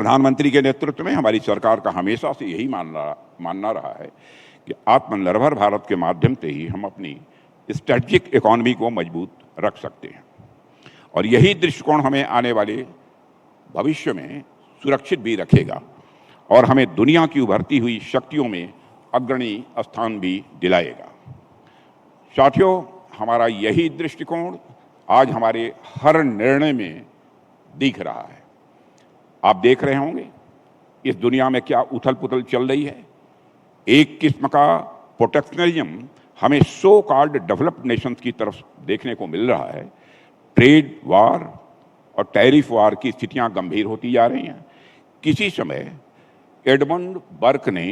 प्रधानमंत्री के नेतृत्व में हमारी सरकार का हमेशा से यही मानना रहा है कि आत्मनिर्भर भारत के माध्यम से ही हम अपनी स्ट्रेटजिक इकोनॉमी को मजबूत रख सकते हैं और यही दृष्टिकोण हमें आने वाले भविष्य में सुरक्षित भी रखेगा और हमें दुनिया की उभरती हुई शक्तियों में अग्रणी स्थान भी दिलाएगा। साथियों, हमारा यही दृष्टिकोण आज हमारे हर निर्णय में दिख रहा है। आप देख रहे होंगे इस दुनिया में क्या उथल पुथल चल रही है। एक किस्म का प्रोटेक्शनरिज्म हमें सो कॉल्ड डेवलप्ड नेशंस की तरफ देखने को मिल रहा है। ट्रेड वार और टैरिफ वार की स्थितियां गंभीर होती जा रही हैं। किसी समय एडमंड बर्क ने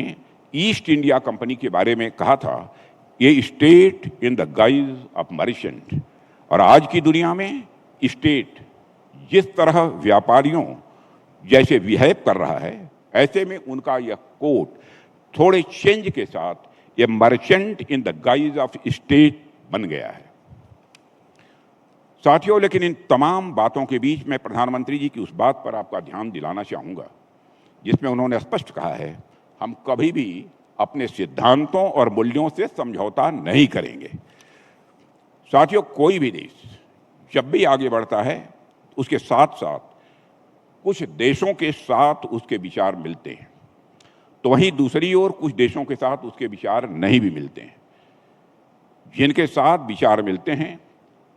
ईस्ट इंडिया कंपनी के बारे में कहा था, ये state in the guys of merchant. और आज की दुनिया में स्टेट जिस तरह व्यापारियों जैसे बिहेव कर रहा है, ऐसे में उनका यह कोट थोड़े चेंज के साथ ये merchant in the guys of state बन गया है। साथियों, लेकिन इन तमाम बातों के बीच में प्रधानमंत्री जी की उस बात पर आपका ध्यान दिलाना चाहूँगा जिसमें उन्होंने स्पष्ट कहा है, हम कभी भी अपने सिद्धांतों और मूल्यों से समझौता नहीं करेंगे। साथियों, कोई भी देश जब भी आगे बढ़ता है उसके साथ साथ कुछ देशों के साथ उसके विचार मिलते हैं, तो वहीं दूसरी ओर कुछ देशों के साथ उसके विचार नहीं भी मिलते हैं। जिनके साथ विचार मिलते हैं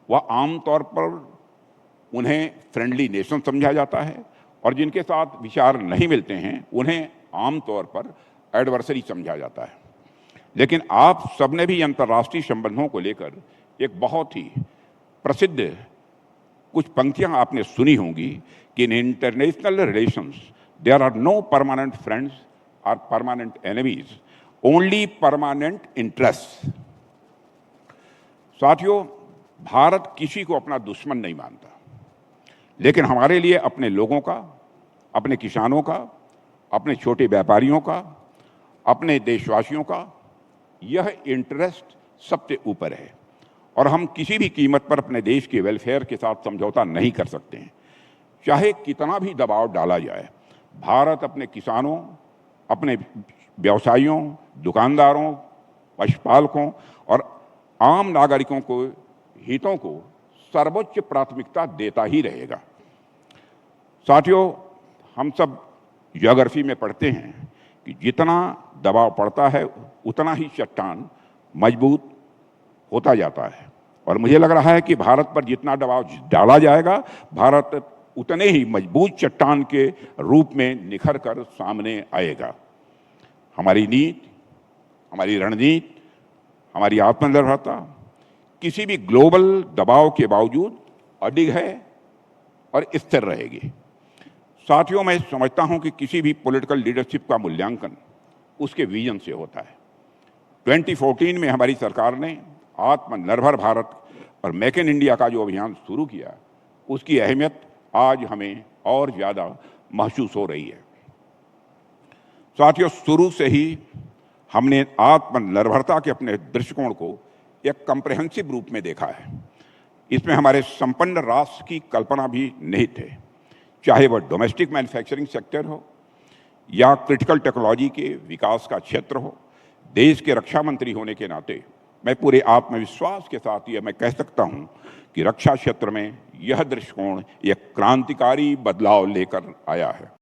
वह आमतौर पर उन्हें फ्रेंडली नेशन समझा जाता है और जिनके साथ विचार नहीं मिलते हैं उन्हें आमतौर पर एडवर्सरी समझा जाता है। लेकिन आप सबने भी अंतर्राष्ट्रीय संबंधों को लेकर एक बहुत ही प्रसिद्ध कुछ पंक्तियां आपने सुनी होंगी कि in international relations there are no permanent friends और permanent enemies, only permanent interest. साथियों, भारत किसी को अपना दुश्मन नहीं मानता, लेकिन हमारे लिए अपने लोगों का, अपने किसानों का, अपने छोटे व्यापारियों का, अपने देशवासियों का यह इंटरेस्ट सबसे ऊपर है और हम किसी भी कीमत पर अपने देश के वेलफेयर के साथ समझौता नहीं कर सकते हैं। चाहे कितना भी दबाव डाला जाए, भारत अपने किसानों, अपने व्यवसायियों, दुकानदारों, पशुपालकों और आम नागरिकों को हितों को सर्वोच्च प्राथमिकता देता ही रहेगा। साथियों, हम सब ज्योग्राफी में पढ़ते हैं कि जितना दबाव पड़ता है उतना ही चट्टान मजबूत होता जाता है और मुझे लग रहा है कि भारत पर जितना दबाव डाला जाएगा, भारत उतने ही मजबूत चट्टान के रूप में निखर कर सामने आएगा। हमारी नीति, हमारी रणनीति, हमारी आत्मनिर्भरता किसी भी ग्लोबल दबाव के बावजूद अडिग है और स्थिर रहेगी। साथियों, मैं समझता हूं कि किसी भी पॉलिटिकल लीडरशिप का मूल्यांकन उसके विजन से होता है। 2014 में हमारी सरकार ने आत्मनिर्भर भारत और मेक इन इंडिया का जो अभियान शुरू किया, उसकी अहमियत आज हमें और ज़्यादा महसूस हो रही है। साथियों, शुरू से ही हमने आत्मनिर्भरता के अपने दृष्टिकोण को एक कम्प्रहेंसिव रूप में देखा है। इसमें हमारे संपन्न राष्ट्र की कल्पना भी निहित है, चाहे वह डोमेस्टिक मैन्युफैक्चरिंग सेक्टर हो या क्रिटिकल टेक्नोलॉजी के विकास का क्षेत्र हो। देश के रक्षा मंत्री होने के नाते मैं पूरे आत्मविश्वास के साथ यह मैं कह सकता हूं कि रक्षा क्षेत्र में यह दृष्टिकोण एक क्रांतिकारी बदलाव लेकर आया है।